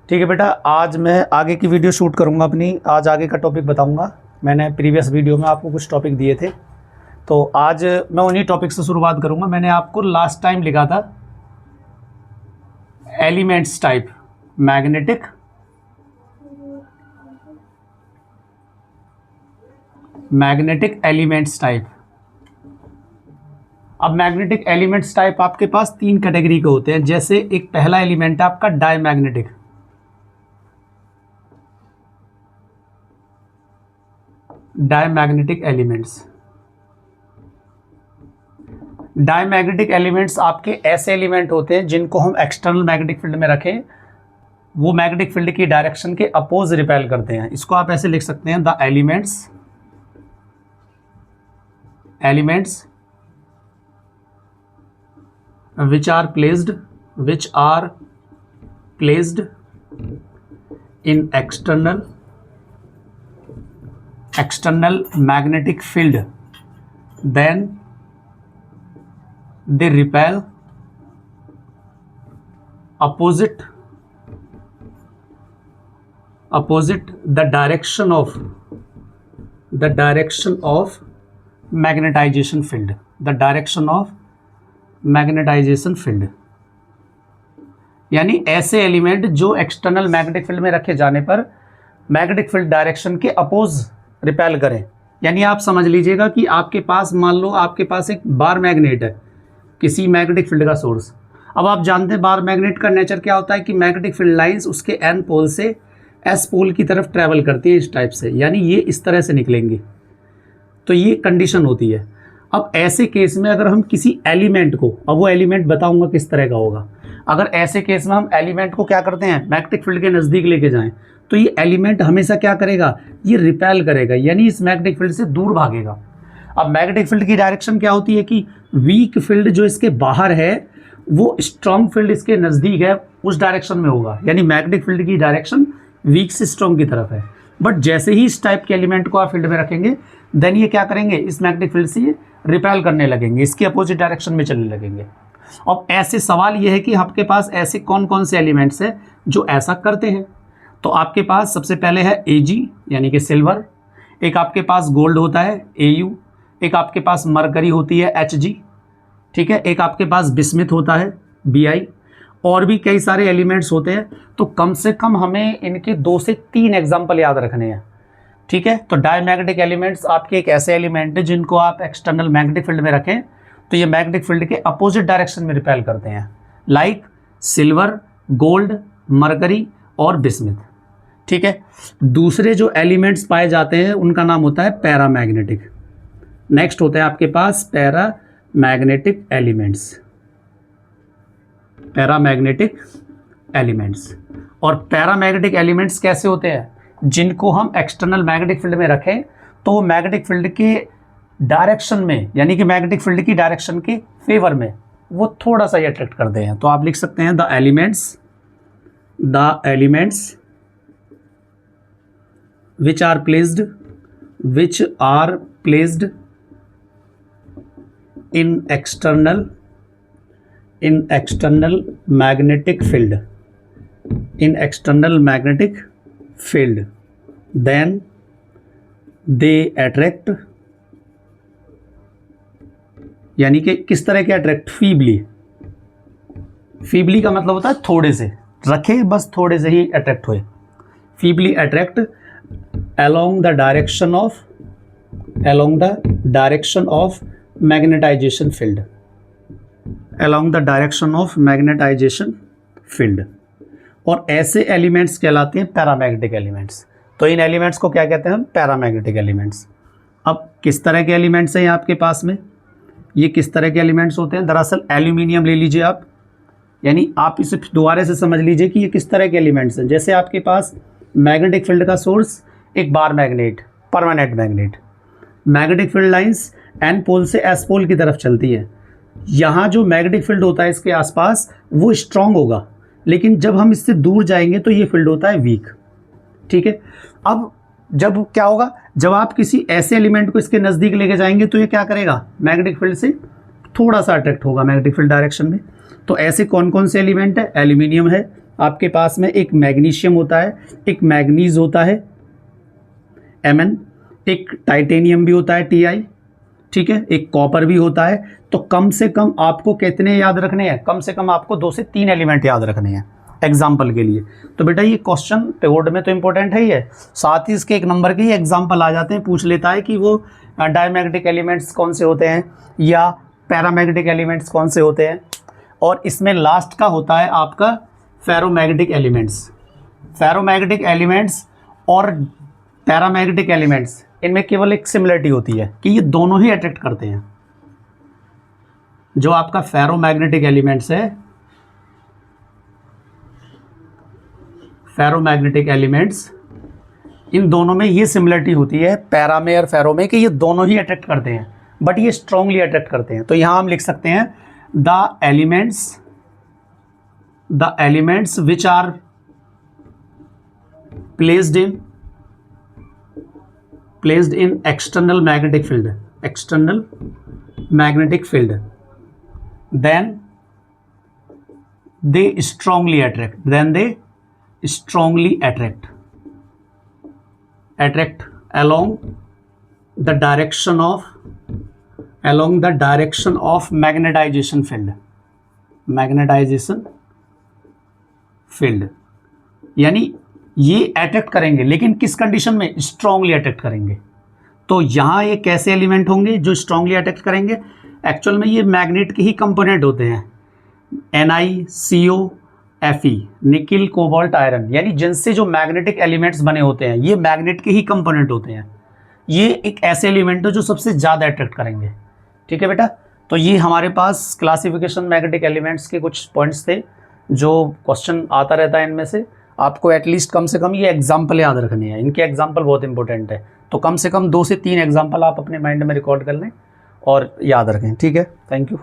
ठीक है बेटा, आज मैं आगे की वीडियो शूट करूंगा अपनी। आज आगे का टॉपिक बताऊंगा। मैंने प्रीवियस वीडियो में आपको कुछ टॉपिक दिए थे, तो आज मैं उन्हीं टॉपिक से शुरुआत करूंगा। मैंने आपको लास्ट टाइम लिखा था elements type, magnetic elements type. अब मैग्नेटिक एलिमेंट्स टाइप आपके पास तीन कैटेगरी के होते हैं। जैसे एक पहला एलिमेंट है आपका डायमैग्नेटिक। डायमैग्नेटिक एलिमेंट्स आपके ऐसे एलिमेंट होते हैं जिनको हम एक्सटर्नल मैग्नेटिक फील्ड में रखें, वो मैग्नेटिक फील्ड की डायरेक्शन के अपोज रिपेल करते हैं। इसको आप ऐसे लिख सकते हैं, the elements which are placed in external magnetic field, then they repel opposite the direction of magnetization field. यानी ऐसे एलिमेंट जो एक्सटर्नल मैग्नेटिक फील्ड में रखे जाने पर मैग्नेटिक फील्ड डायरेक्शन के अपोज रिपेल करें। यानी आप समझ लीजिएगा कि आपके पास, मान लो आपके पास एक बार मैग्नेट है, किसी मैग्नेटिक फील्ड का सोर्स। अब आप जानते हैं बार मैग्नेट का नेचर क्या होता है कि मैग्नेटिक फील्ड लाइंस उसके एन पोल से एस पोल की तरफ ट्रैवल करती है इस टाइप से, यानी ये इस तरह से निकलेंगे। तो ये कंडीशन होती है। अब ऐसे केस में अगर हम किसी एलिमेंट को, अब वो एलिमेंट बताऊंगा किस तरह का होगा, अगर ऐसे केस में हम एलिमेंट को क्या करते हैं, मैग्नेटिक फील्ड के नज़दीक लेके जाएं, तो ये एलिमेंट हमेशा क्या करेगा, ये रिपेल करेगा, यानी इस मैग्नेटिक फील्ड से दूर भागेगा। अब मैग्नेटिक फील्ड की डायरेक्शन क्या होती है कि वीक फील्ड जो इसके बाहर है वो स्ट्रॉन्ग फील्ड इसके नज़दीक है, उस डायरेक्शन में होगा। यानी मैग्नेटिक फील्ड की डायरेक्शन वीक से स्ट्रॉन्ग की तरफ है। बट जैसे ही इस टाइप के एलिमेंट को आप फील्ड में रखेंगे, देन ये क्या करेंगे, इस मैग्नेटिक फील्ड से ये रिपेल करने लगेंगे, इसके अपोजिट डायरेक्शन में चलने लगेंगे। अब ऐसे सवाल ये है कि आपके पास ऐसे कौन कौन से एलिमेंट्स हैं जो ऐसा करते हैं। तो आपके पास सबसे पहले है Ag यानी कि सिल्वर, एक आपके पास गोल्ड होता है Au, एक आपके पास मरकरी होती है Hg, ठीक है, एक आपके पास बिस्मिथ होता है Bi, और भी कई सारे एलिमेंट्स होते हैं। तो कम से कम हमें इनके 2 से 3 एग्जाम्पल याद रखने हैं, ठीक है। तो डायमैग्नेटिक एलिमेंट्स आपके एक ऐसे एलिमेंट है जिनको आप एक्सटर्नल मैग्नेटिक फील्ड में रखें तो ये मैग्नेटिक फील्ड के अपोजिट डायरेक्शन में रिपेल करते हैं, लाइक सिल्वर, गोल्ड, मरकरी और बिस्मिथ, ठीक है। दूसरे जो एलिमेंट्स पाए जाते हैं उनका नाम होता है पैरामैग्नेटिक। नेक्स्ट होते हैं आपके पास पैरामैग्नेटिक एलिमेंट्स। और पैरामैग्नेटिक एलिमेंट्स कैसे होते हैं, जिनको हम एक्सटर्नल मैग्नेटिक फील्ड में रखें तो मैग्नेटिक फील्ड के डायरेक्शन में, यानी कि मैग्नेटिक फील्ड की डायरेक्शन के फेवर में वो थोड़ा सा अट्रैक्ट करते हैं। तो आप लिख सकते हैं the elements which are placed in external magnetic field, then they attract, यानी कि किस तरह के अट्रैक्ट, फीबली का मतलब होता है थोड़े से रखे, बस थोड़े से ही अट्रैक्ट हुए। Feebly attract along the direction of magnetization field, और ऐसे एलिमेंट्स कहलाते हैं पैरामैग्नेटिक एलिमेंट्स। तो इन एलिमेंट्स को क्या कहते हैं हम, पैरामैग्नेटिक एलिमेंट्स। अब किस तरह के एलिमेंट्स हैं आपके पास में, ये किस तरह के एलिमेंट्स होते हैं, दरअसल एल्यूमिनियम ले लीजिए आप, यानी आप इसे दोबारा से समझ लीजिए कि ये किस तरह के एलिमेंट्स हैं। जैसे आपके पास मैग्नेटिक फील्ड का सोर्स एक bar magnet, permanent magnet, magnetic field lines N pole से एस पोल की तरफ चलती है। यहाँ जो मैग्नेटिक फील्ड होता है इसके आसपास वो स्ट्रांग होगा, लेकिन जब हम इससे दूर जाएंगे तो ये फील्ड होता है वीक, ठीक है। अब जब क्या होगा, जब आप किसी ऐसे एलिमेंट को इसके नज़दीक लेके जाएंगे तो ये क्या करेगा, मैग्नेटिक फील्ड से थोड़ा सा अट्रैक्ट होगा मैग्नेटिक फील्ड डायरेक्शन में। तो ऐसे कौन कौन से एलिमेंट है, एल्यूमिनियम है, आपके पास में एक मैग्नीशियम होता है, एक मैग्नीज होता है Mn, एक टाइटेनियम भी होता है Ti, ठीक है, एक कॉपर भी होता है। तो कम से कम आपको कितने याद रखने हैं? कम से कम आपको 2 से 3 एलिमेंट याद रखने हैं एग्जाम्पल के लिए। तो बेटा ये क्वेश्चन पेवोड में तो इंपॉर्टेंट है ही है, साथ ही इसके एक नंबर के ही एग्जाम्पल आ जाते हैं, पूछ लेता है कि वो डायमैग्नेटिक एलिमेंट्स कौन से होते हैं या पैरामैग्नेटिक एलिमेंट्स कौन से होते हैं। और इसमें लास्ट का होता है आपका फेरोमैग्नेटिक एलिमेंट्स। फेरोमैग्नेटिक एलिमेंट्स और पैरामैग्नेटिक एलिमेंट्स, इनमें केवल एक सिमिलरिटी होती है कि ये दोनों ही अट्रैक्ट करते हैं। जो आपका फेरोमैग्नेटिक एलिमेंट्स है, फेरोमैग्नेटिक एलिमेंट्स, इन दोनों में ये सिमिलरिटी होती है पैरा में और फेरो में कि ये दोनों ही अट्रैक्ट करते हैं, बट ये स्ट्रांगली अट्रैक्ट करते हैं। तो यहां हम लिख सकते हैं the elements which are placed in external magnetic field, then they strongly attract along the direction of magnetization field। यानी ये अट्रैक्ट करेंगे, लेकिन किस कंडीशन में? स्ट्रांगली अट्रैक्ट करेंगे। तो यहाँ ये कैसे एलिमेंट होंगे जो स्ट्रांगली अट्रैक्ट करेंगे? एक्चुअल में ये मैग्नेट के ही कंपोनेंट होते हैं, NiCO, Fe, nickel cobalt iron, यानी जिनसे जो मैग्नेटिक एलिमेंट्स बने होते हैं ये मैग्नेट के ही कंपोनेंट होते हैं। ये एक ऐसे एलिमेंट है जो सबसे ज़्यादा अट्रैक्ट करेंगे, ठीक है बेटा। तो ये हमारे पास क्लासिफिकेशन मैग्नेटिक एलिमेंट्स के कुछ पॉइंट्स थे जो क्वेश्चन आता रहता है। इनमें से आपको एटलीस्ट कम से कम ये एग्जाम्पल याद रखने हैं, इनके एग्जाम्पल बहुत इंपॉर्टेंट है। तो कम से कम 2 से 3 एग्जाम्पल आप अपने माइंड में रिकॉर्ड कर लें और याद रखें, ठीक है। Thank you.